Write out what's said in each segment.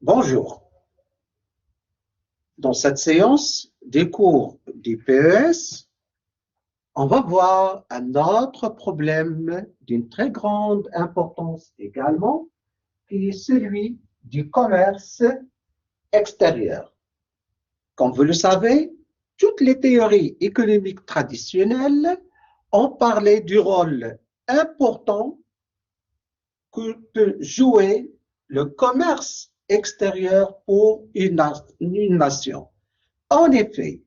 Bonjour. Dans cette séance des cours du PES, on va voir un autre problème d'une très grande importance également, qui est celui du commerce extérieur. Comme vous le savez, toutes les théories économiques traditionnelles ont parlé du rôle important que peut jouer le commerce extérieur pour une nation. En effet,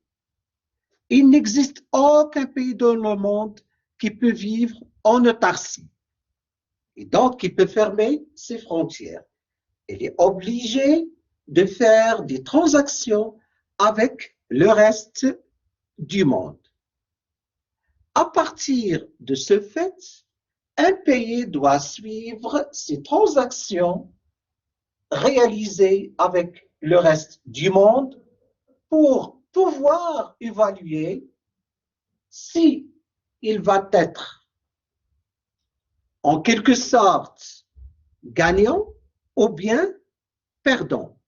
il n'existe aucun pays dans le monde qui peut vivre en autarcie et donc qui peut fermer ses frontières. Il est obligé de faire des transactions avec le reste du monde. À partir de ce fait, un pays doit suivre ces transactions réalisées avec le reste du monde pour pouvoir évaluer si il va être en quelque sorte gagnant ou bien perdant.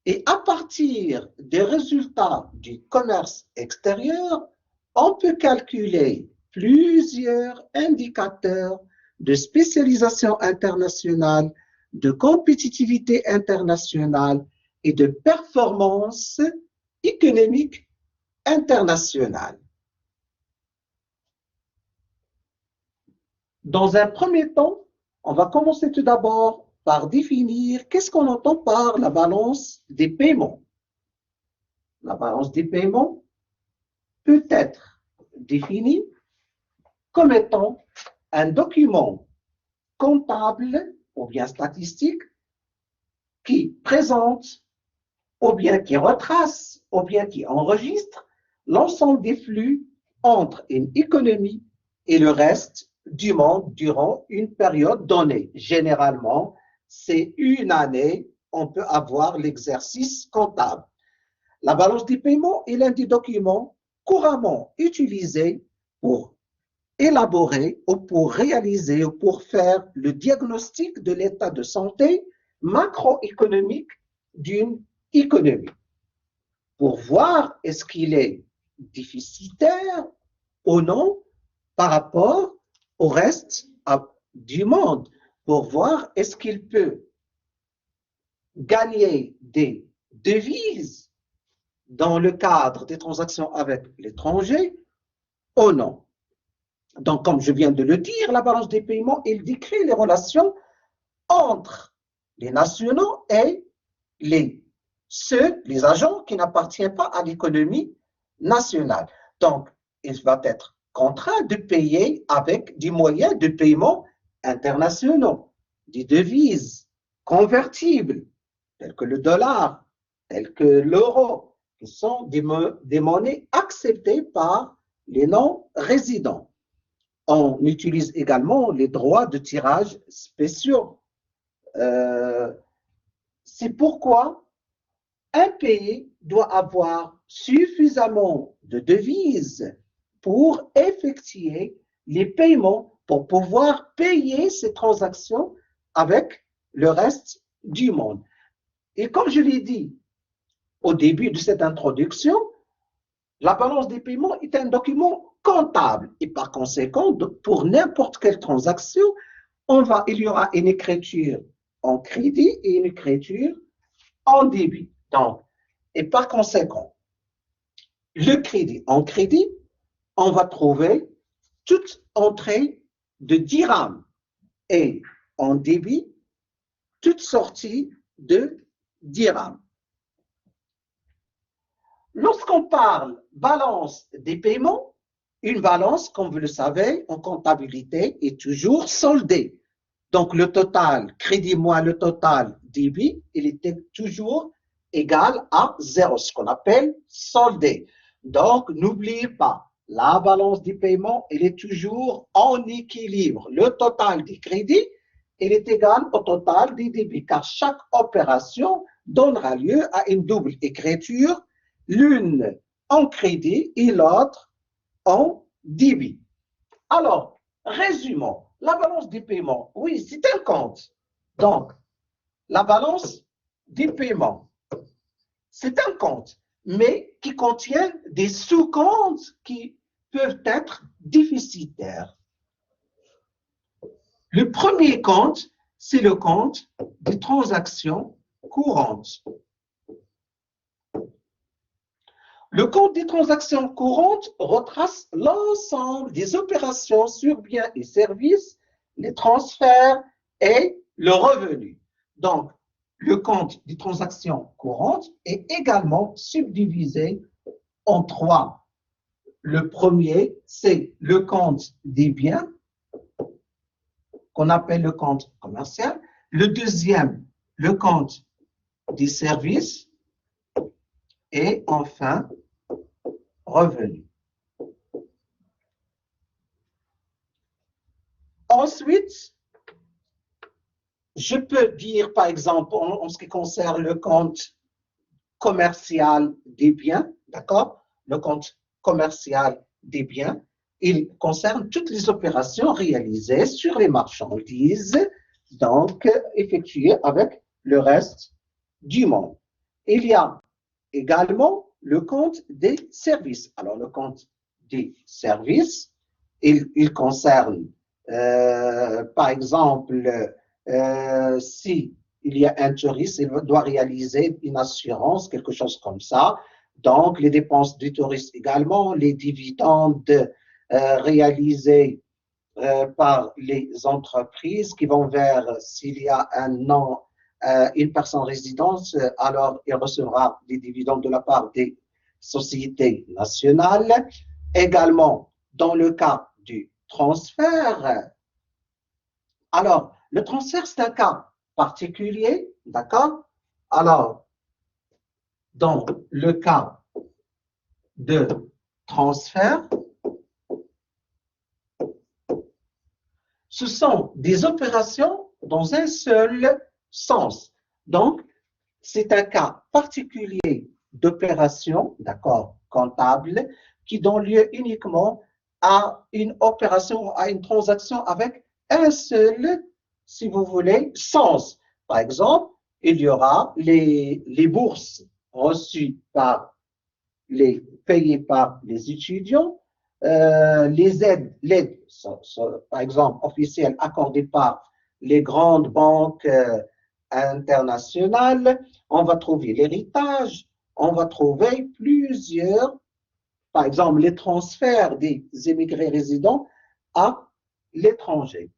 Et à partir des résultats du commerce extérieur, on peut calculer plusieurs indicateurs de spécialisation internationale, de compétitivité internationale et de performance économique internationale. Dans un premier temps, on va commencer tout d'abord par définir qu'est-ce qu'on entend par la balance des paiements. La balance des paiements peut être définie comme étant un document comptable ou bien statistique qui présente ou bien qui retrace ou bien qui enregistre l'ensemble des flux entre une économie et le reste du monde durant une période donnée. Généralement, c'est une année, on peut avoir l'exercice comptable. La balance des paiements est l'un des documents couramment utilisés pour élaborer ou pour réaliser ou pour faire le diagnostic de l'état de santé macroéconomique d'une économie. Pour voir est-ce qu'il est déficitaire ou non par rapport au reste du monde, pour voir est-ce qu'il peut gagner des devises dans le cadre des transactions avec l'étranger ou non. Donc, comme je viens de le dire, la balance des paiements, il décrit les relations entre les nationaux et les agents qui n'appartiennent pas à l'économie nationale. Donc, il va être contraint de payer avec des moyens de paiement internationaux, des devises convertibles, telles que le dollar, telles que l'euro, qui sont des monnaies acceptées par les non-résidents. On utilise également les droits de tirage spéciaux. C'est pourquoi un pays doit avoir suffisamment de devises pour effectuer les paiements, pour pouvoir payer ces transactions avec le reste du monde. Et comme je l'ai dit au début de cette introduction, la balance des paiements est un document comptable et par conséquent, pour n'importe quelle transaction, il y aura une écriture en crédit et une écriture en débit. Donc, et par conséquent, le crédit en crédit, on va trouver toute entrée de dirhams et en débit, toute sortie de dirhams. Lorsqu'on parle balance des paiements, une balance, comme vous le savez, en comptabilité est toujours soldée. Donc, le total crédit moins le total débit, il était toujours égal à 0, ce qu'on appelle soldé. Donc, n'oubliez pas, la balance des paiements, elle est toujours en équilibre. Le total des crédits, il est égal au total des débits, car chaque opération donnera lieu à une double écriture, l'une en crédit et l'autre en débit. Alors, résumons. La balance des paiements, oui, c'est un compte. Donc, la balance des paiements. C'est un compte, mais qui contient des sous-comptes qui peuvent être déficitaires. Le premier compte, c'est le compte des transactions courantes. Le compte des transactions courantes retrace l'ensemble des opérations sur biens et services, les transferts et le revenu. Donc, le compte des transactions courantes est également subdivisé en trois. Le premier, c'est le compte des biens, qu'on appelle le compte commercial. Le deuxième, le compte des services. Et enfin, revenu. Ensuite, je peux dire, par exemple, en ce qui concerne le compte commercial des biens, d'accord? Le compte commercial des biens, il concerne toutes les opérations réalisées sur les marchandises, donc effectuées avec le reste du monde. Il y a également le compte des services. Alors, le compte des services, il concerne, par exemple, si il y a un touriste, il doit réaliser une assurance, quelque chose comme ça. Donc, les dépenses du touriste également, les dividendes réalisés par les entreprises qui vont vers, s'il y a un an, une personne résidente, alors il recevra des dividendes de la part des sociétés nationales. Également, dans le cas du transfert, alors, le transfert, c'est un cas particulier, d'accord? Alors, dans le cas de transfert, ce sont des opérations dans un seul sens. Donc, c'est un cas particulier d'opération, d'accord, comptable, qui donne lieu uniquement à une opération, à une transaction avec un seul, si vous voulez, sens. Par exemple, il y aura les bourses reçues payées par les étudiants, les aides, l'aide, par exemple, officielle accordée par les grandes banques internationales. On va trouver l'héritage, on va trouver plusieurs, par exemple, les transferts des émigrés résidents à l'étranger.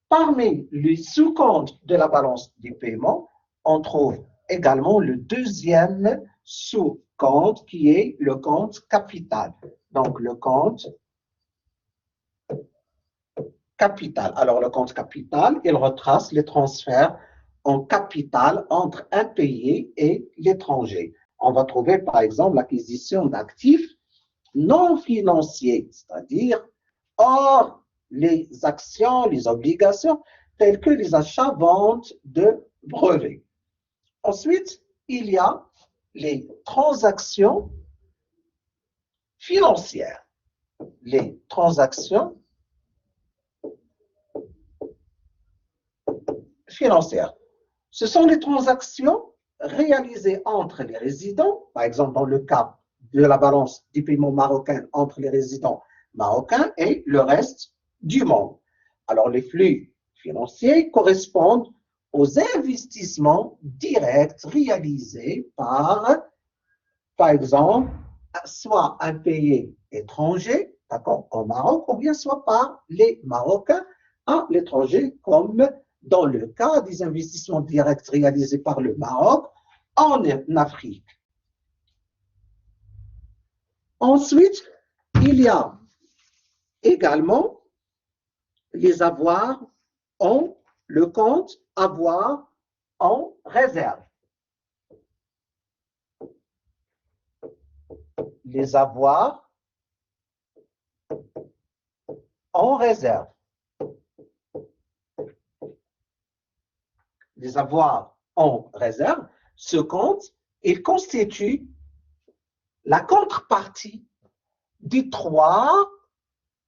Parmi les sous-comptes de la balance des paiements, on trouve également le deuxième sous-compte qui est le compte capital. Donc, le compte capital. Alors, le compte capital, il retrace les transferts en capital entre un pays et l'étranger. On va trouver, par exemple, l'acquisition d'actifs non financiers, c'est-à-dire hors les actions, les obligations, telles que les achats-ventes de brevets. Ensuite, il y a les transactions financières. Les transactions financières. Ce sont les transactions réalisées entre les résidents, par exemple dans le cas de la balance des paiements marocains entre les résidents marocains et le reste du monde. Alors, les flux financiers correspondent aux investissements directs réalisés par exemple, soit un pays étranger, d'accord, au Maroc, ou bien soit par les Marocains à l'étranger, comme dans le cas des investissements directs réalisés par le Maroc en Afrique. Ensuite, il y a également les avoirs le compte avoir en réserve. Les avoirs en réserve. Les avoirs en réserve, ce compte, il constitue la contrepartie des trois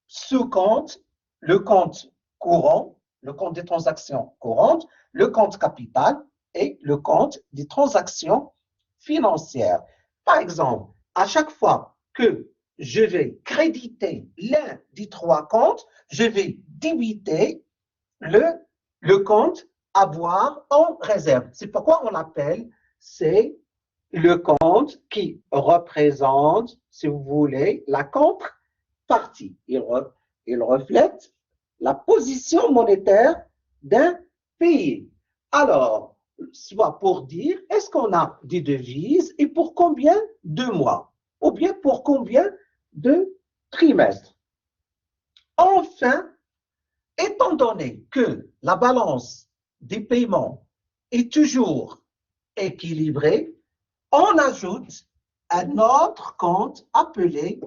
sous-comptes, le compte courant, le compte des transactions courantes, le compte capital et le compte des transactions financières. Par exemple, à chaque fois que je vais créditer l'un des trois comptes, je vais débiter le compte avoir en réserve. C'est pourquoi on l'appelle, c'est le compte qui représente, si vous voulez, la contrepartie. Il reflète la position monétaire d'un pays. Alors, soit pour dire, est-ce qu'on a des devises et pour combien de mois? Ou bien pour combien de trimestres? Enfin, étant donné que la balance des paiements est toujours équilibrée, on ajoute un autre compte appelé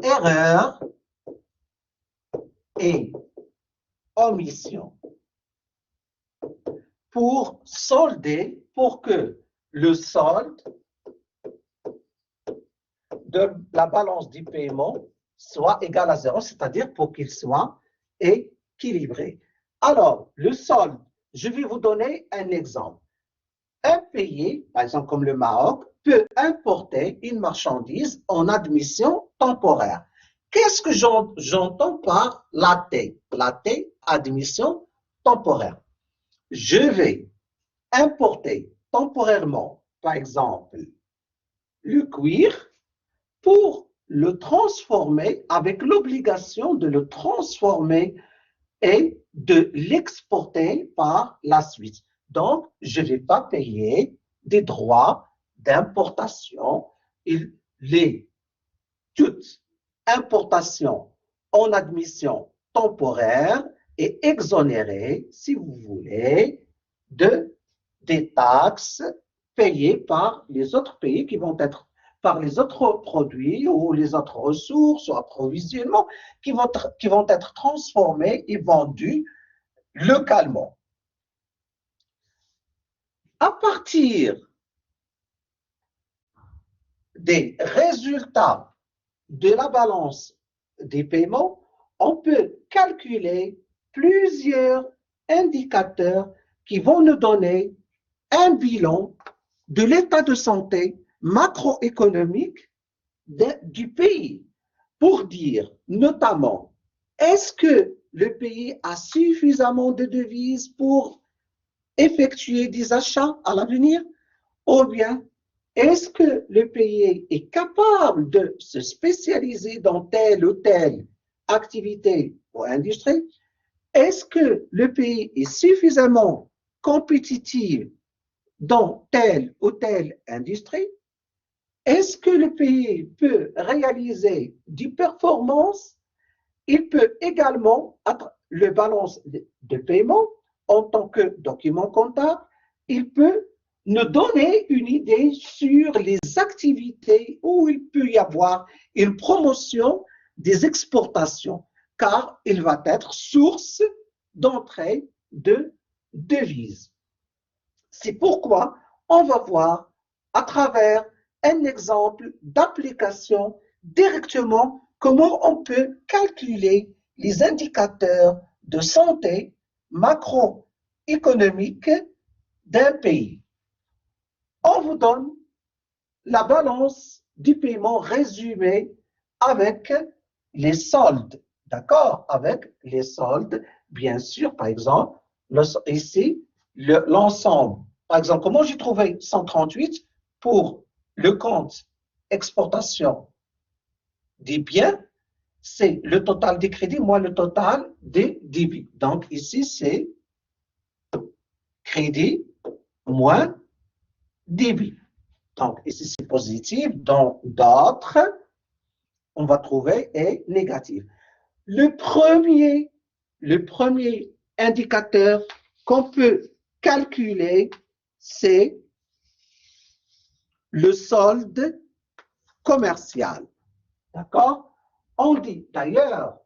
erreur et omission pour solder, pour que le solde de la balance du paiement soit égal à 0, c'est-à-dire pour qu'il soit équilibré. Alors, le solde, je vais vous donner un exemple. Un pays, par exemple comme le Maroc, peut importer une marchandise en admission temporaire. Qu'est-ce que j'entends par l'AT? L'AT, admission temporaire. Je vais importer temporairement, par exemple, le cuir pour le transformer avec l'obligation de le transformer et de l'exporter par la suite. Donc, je ne vais pas payer des droits d'importation. Toute importation en admission temporaire est exonérée, si vous voulez, des taxes payées par les autres pays qui vont être par les autres produits ou les autres ressources ou approvisionnements qui vont être transformés et vendus localement. À partir des résultats de la balance des paiements, on peut calculer plusieurs indicateurs qui vont nous donner un bilan de l'état de santé macroéconomique du pays pour dire notamment est-ce que le pays a suffisamment de devises pour effectuer des achats à l'avenir ou bien est-ce que le pays est capable de se spécialiser dans telle ou telle activité ou industrie? Est-ce que le pays est suffisamment compétitif dans telle ou telle industrie? Est-ce que le pays peut réaliser des performances? Il peut également, le balance de paiement en tant que document comptable, il peut nous donner une idée sur les activités où il peut y avoir une promotion des exportations, car il va être source d'entrée de devises. C'est pourquoi on va voir à travers un exemple d'application directement comment on peut calculer les indicateurs de santé macroéconomique d'un pays. On vous donne la balance du paiement résumée avec les soldes, d'accord? Avec les soldes, bien sûr, par exemple, ici, l'ensemble. Par exemple, comment j'ai trouvé 138 pour le compte exportation des biens, c'est le total des crédits moins le total des débits. Donc ici, c'est crédit moins débit. Donc ici, c'est positif. Dans d'autres, on va trouver est négatif. Le premier indicateur qu'on peut calculer, c'est le solde commercial. D'accord? On dit d'ailleurs,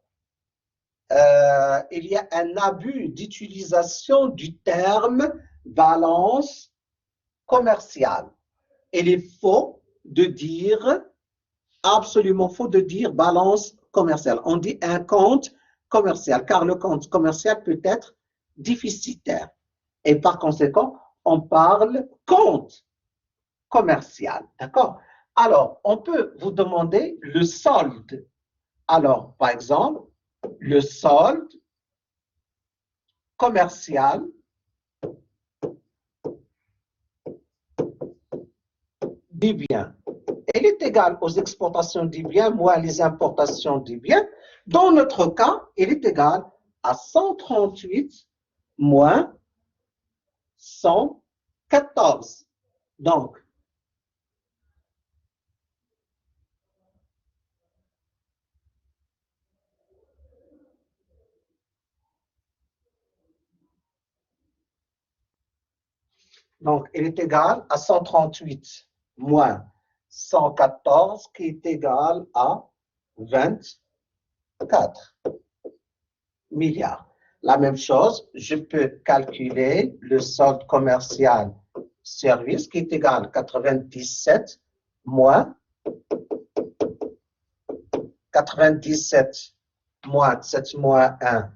il y a un abus d'utilisation du terme balance commerciale. Il est faux de dire, absolument faux de dire balance commerciale. On dit un compte commercial, car le compte commercial peut être déficitaire. Et par conséquent, on parle compte commercial, d'accord? Alors, on peut vous demander le solde. Alors, par exemple, le solde commercial des biens. Elle est égale aux exportations des biens moins les importations des biens. Dans notre cas, elle est égale à 138 moins 114. Donc, elle est égale à 138 moins 114 qui est égal à 24 milliards. La même chose, je peux calculer le solde commercial service qui est égal à 97 moins 97 moins 7 moins 1,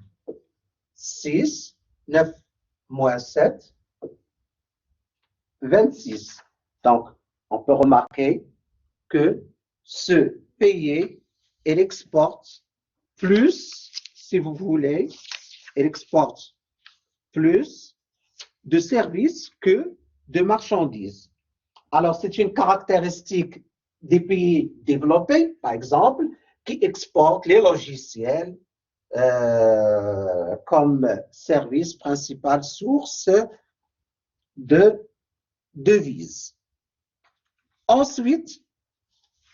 6, 9 moins 7, 26. Donc, on peut remarquer que ce pays, il exporte plus, si vous voulez, il exporte plus de services que de marchandises. Alors, c'est une caractéristique des pays développés, par exemple, qui exportent les logiciels comme service principal source de devises. Ensuite,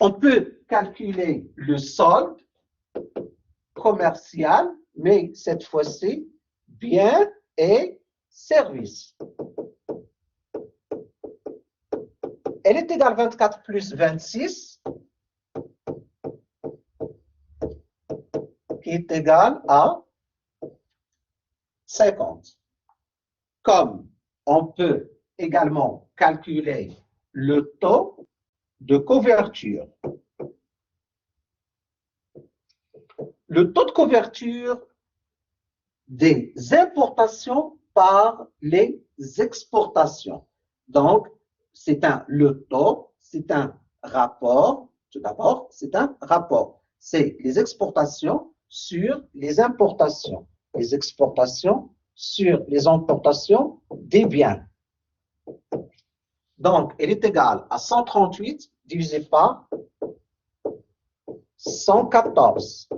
on peut calculer le solde commercial, mais cette fois-ci, biens et services. Elle est égale à 24 plus 26, qui est égal à 50. Comme on peut également calculer le taux de couverture. Le taux de couverture des importations par les exportations. Donc, le taux, c'est un rapport, tout d'abord, c'est un rapport. C'est les exportations sur les importations. Les exportations sur les importations des biens. Donc, elle est égale à 138 divisé par 114,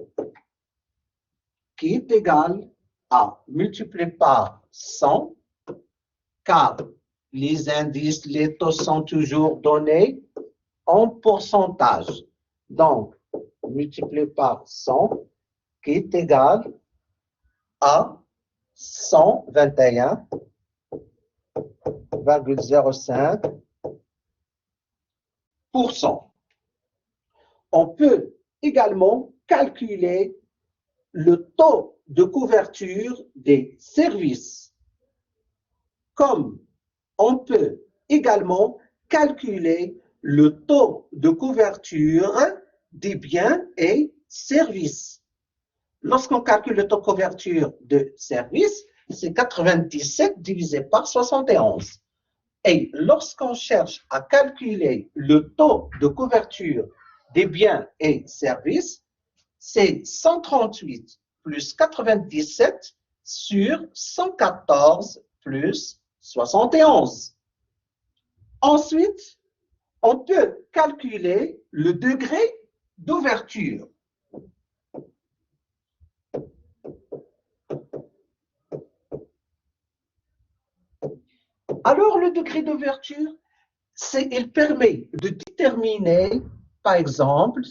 qui est égal à multiplié par 100, car les indices, les taux sont toujours donnés en pourcentage. Donc, multiplié par 100, qui est égal à 121,05%. On peut également calculer le taux de couverture des services, comme on peut également calculer le taux de couverture des biens et services. Lorsqu'on calcule le taux de couverture de services, c'est 97 divisé par 71. Et lorsqu'on cherche à calculer le taux de couverture des biens et services, c'est 138 plus 97 sur 114 plus 71. Ensuite, on peut calculer le degré d'ouverture. Alors, le degré d'ouverture, il permet de déterminer, par exemple,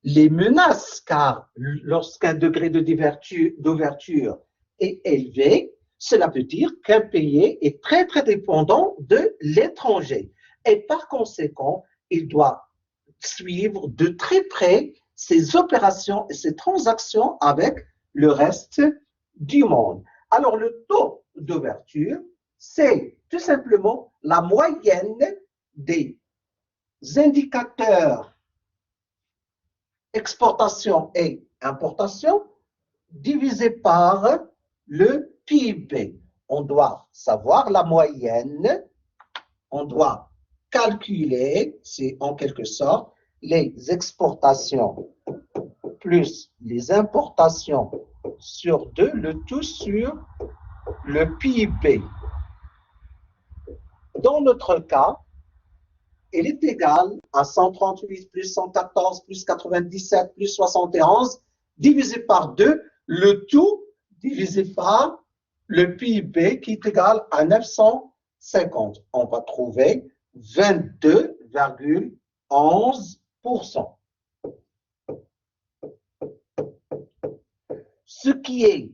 les menaces, car lorsqu'un degré d'ouverture est élevé, cela veut dire qu'un pays est très, très dépendant de l'étranger. Et par conséquent, il doit suivre de très près ses opérations et ses transactions avec le reste du monde. Alors, le taux d'ouverture, c'est tout simplement la moyenne des indicateurs exportation et importation divisé par le PIB. on doit savoir la moyenne, on doit calculer, c'est en quelque sorte, les exportations plus les importations sur 2, le tout sur le PIB. Dans notre cas, il est égal à 138 plus 114 plus 97 plus 71 divisé par 2, le tout divisé par le PIB qui est égal à 950. On va trouver 22,11%. Ce qui est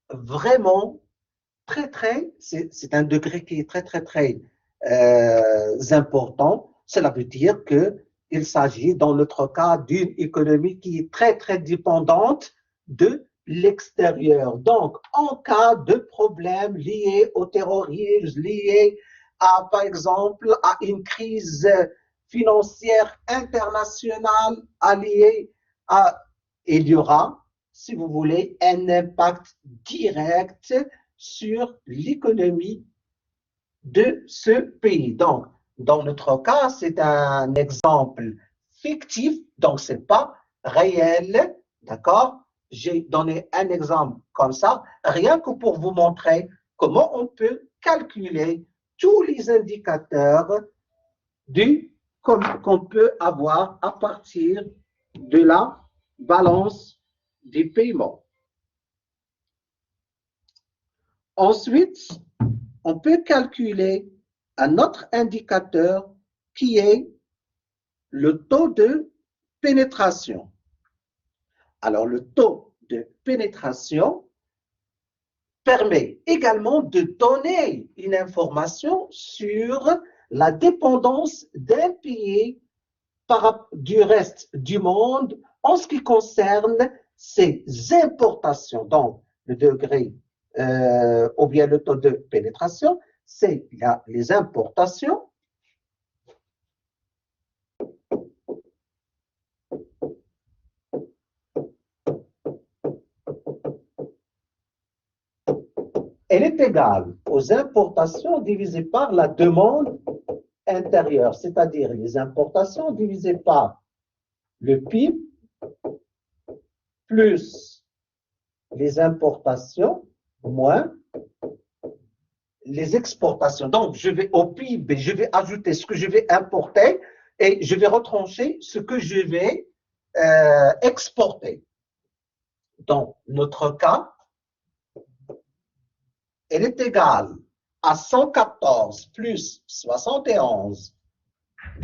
vraiment c'est un degré qui est très important. Cela veut dire qu'il s'agit, dans notre cas, d'une économie qui est très dépendante de l'extérieur. Donc, en cas de problème lié au terrorisme, lié à, par exemple, à une crise financière internationale, il y aura, si vous voulez, un impact direct sur l'économie de ce pays. Donc, dans notre cas, c'est un exemple fictif, donc ce n'est pas réel, d'accord? J'ai donné un exemple comme ça, rien que pour vous montrer comment on peut calculer tous les indicateurs qu'on peut avoir à partir de la balance des paiements. Ensuite, on peut calculer un autre indicateur qui est le taux de pénétration. Alors, le taux de pénétration permet également de donner une information sur la dépendance d'un pays du reste du monde en ce qui concerne ses importations. Donc, le degré ou bien le taux de pénétration, c'est les importations elle est égale aux importations divisées par la demande intérieure, c'est-à-dire les importations divisées par le PIB plus les importations moins les exportations. Donc, je vais au PIB, je vais ajouter ce que je vais importer et je vais retrancher ce que je vais exporter. Dans notre cas, elle est égale à 114 plus 71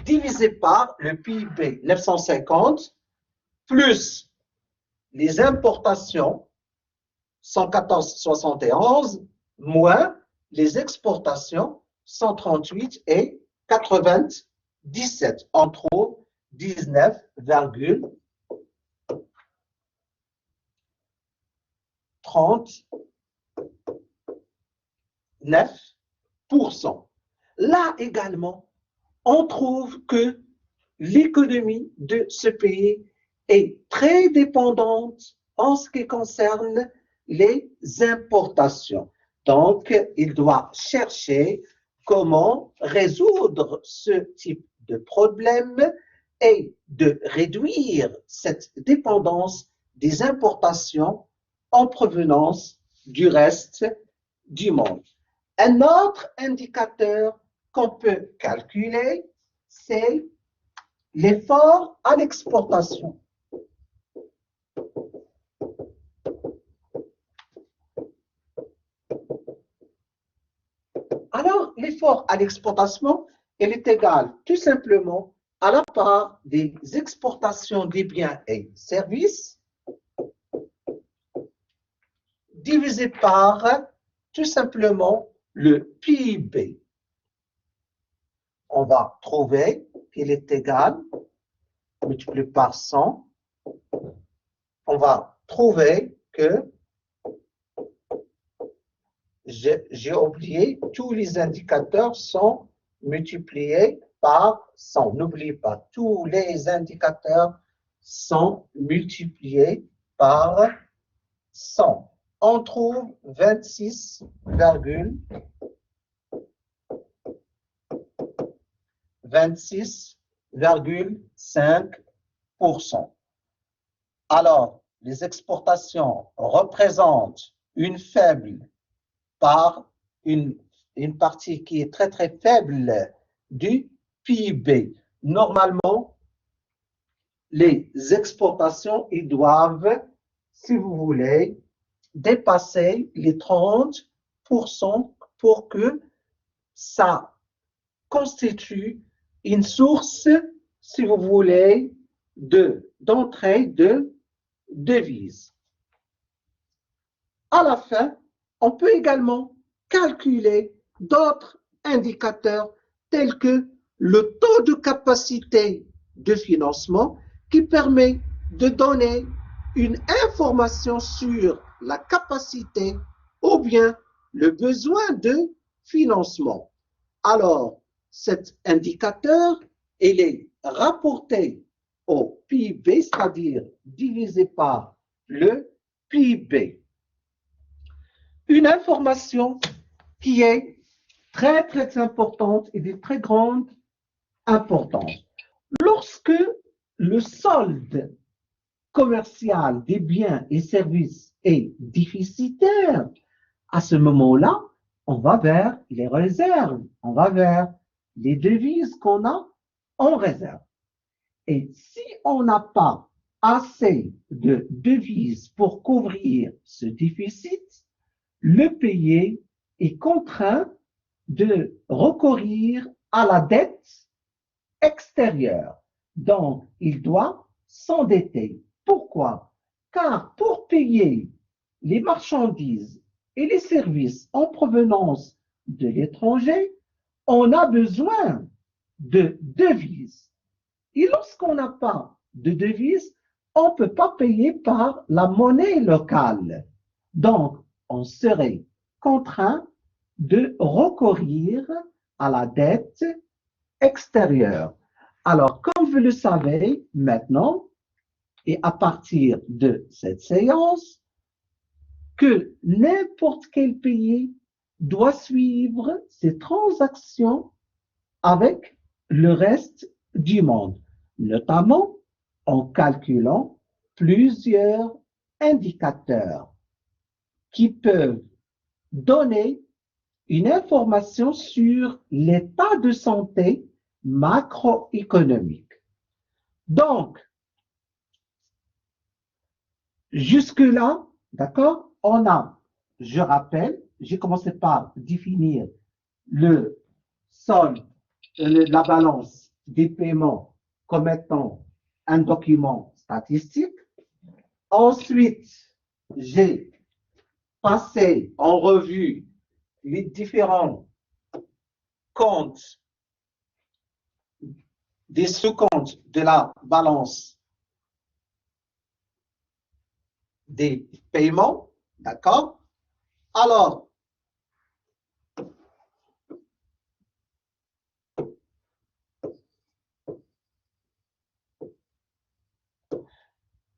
divisé par le PIB 950 plus les importations 114,71 moins les exportations 138 et 97. On trouve 19,39%. Là également, on trouve que l'économie de ce pays est très dépendante en ce qui concerne les importations. Donc, il doit chercher comment résoudre ce type de problème et de réduire cette dépendance des importations en provenance du reste du monde. Un autre indicateur qu'on peut calculer, c'est l'effort à l'exportation. Alors, l'effort à l'exportation, il est égal tout simplement à la part des exportations des biens et services divisé par tout simplement le PIB. On va trouver qu'il est égal, multiplié par 100, on va trouver que j'ai oublié, tous les indicateurs sont multipliés par 100. N'oubliez pas, tous les indicateurs sont multipliés par 100. on trouve 26,5%. Alors, les exportations représentent une faible part, une partie qui est très très faible du PIB. Normalement, les exportations, ils doivent, si vous voulez, dépasser les 30% pour que ça constitue une source, si vous voulez, d'entrée de devises. À la fin, on peut également calculer d'autres indicateurs tels que le taux de capacité de financement qui permet de donner une information sur la capacité ou bien le besoin de financement. Alors, cet indicateur, il est rapporté au PIB, c'est-à-dire divisé par le PIB. Une information qui est très, très importante et de très grande importance. Lorsque le solde commercial des biens et services est déficitaire, à ce moment-là, on va vers les réserves, on va vers les devises qu'on a en réserve. Et si on n'a pas assez de devises pour couvrir ce déficit, le pays est contraint de recourir à la dette extérieure. Donc, il doit s'endetter. Pourquoi? Car pour payer les marchandises et les services en provenance de l'étranger, on a besoin de devises. Et lorsqu'on n'a pas de devises, on ne peut pas payer par la monnaie locale. Donc, on serait contraint de recourir à la dette extérieure. Alors, comme vous le savez maintenant, et à partir de cette séance, que n'importe quel pays doit suivre ses transactions avec le reste du monde, notamment en calculant plusieurs indicateurs qui peuvent donner une information sur l'état de santé macroéconomique. Donc, jusque-là, d'accord, on a, je rappelle, j'ai commencé par définir le solde, la balance des paiements comme étant un document statistique. Ensuite, j'ai passé en revue les différents comptes, des sous-comptes de la balance des paiements, d'accord? Alors,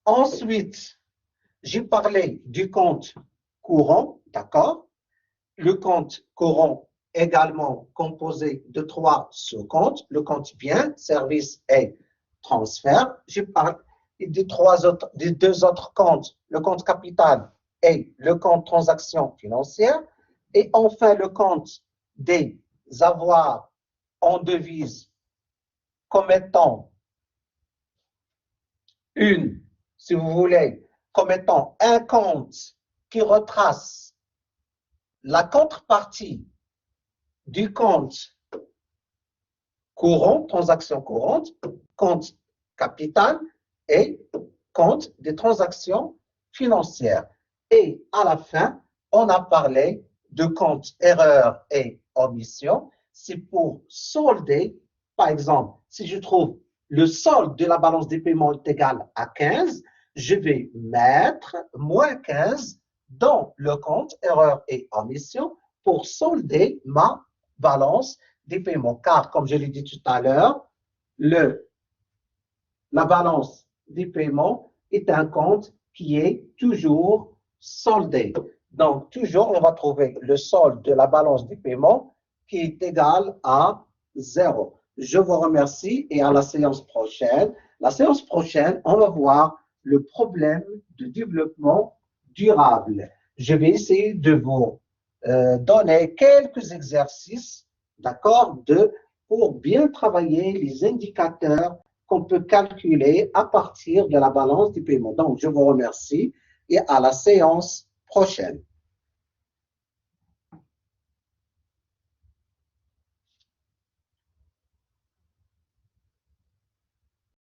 ensuite, j'ai parlé du compte courant, d'accord? Le compte courant également composé de 3 sous-comptes, le compte biens, services et transferts. Je parle des 2 autres comptes, le compte capital et le compte transactions financières. Et enfin, le compte des avoirs en devise comme étant si vous voulez, comme étant un compte qui retrace la contrepartie du compte courant, transaction courante, compte capital et compte des transactions financières. Et à la fin, on a parlé de compte erreur et omission. C'est pour solder, par exemple, si je trouve le solde de la balance des paiements est égal à 15, je vais mettre moins 15 dans le compte erreur et omission pour solder ma balance des paiements. Car, comme je l'ai dit tout à l'heure, la balance des paiements est un compte qui est toujours soldé. Donc, toujours, on va trouver le solde de la balance du paiement qui est égal à 0. Je vous remercie et à la séance prochaine. La séance prochaine, on va voir le problème de développement durable. Je vais essayer de vous donner quelques exercices, d'accord, pour bien travailler les indicateurs qu'on peut calculer à partir de la balance du paiement. Donc, je vous remercie et à la séance prochaine.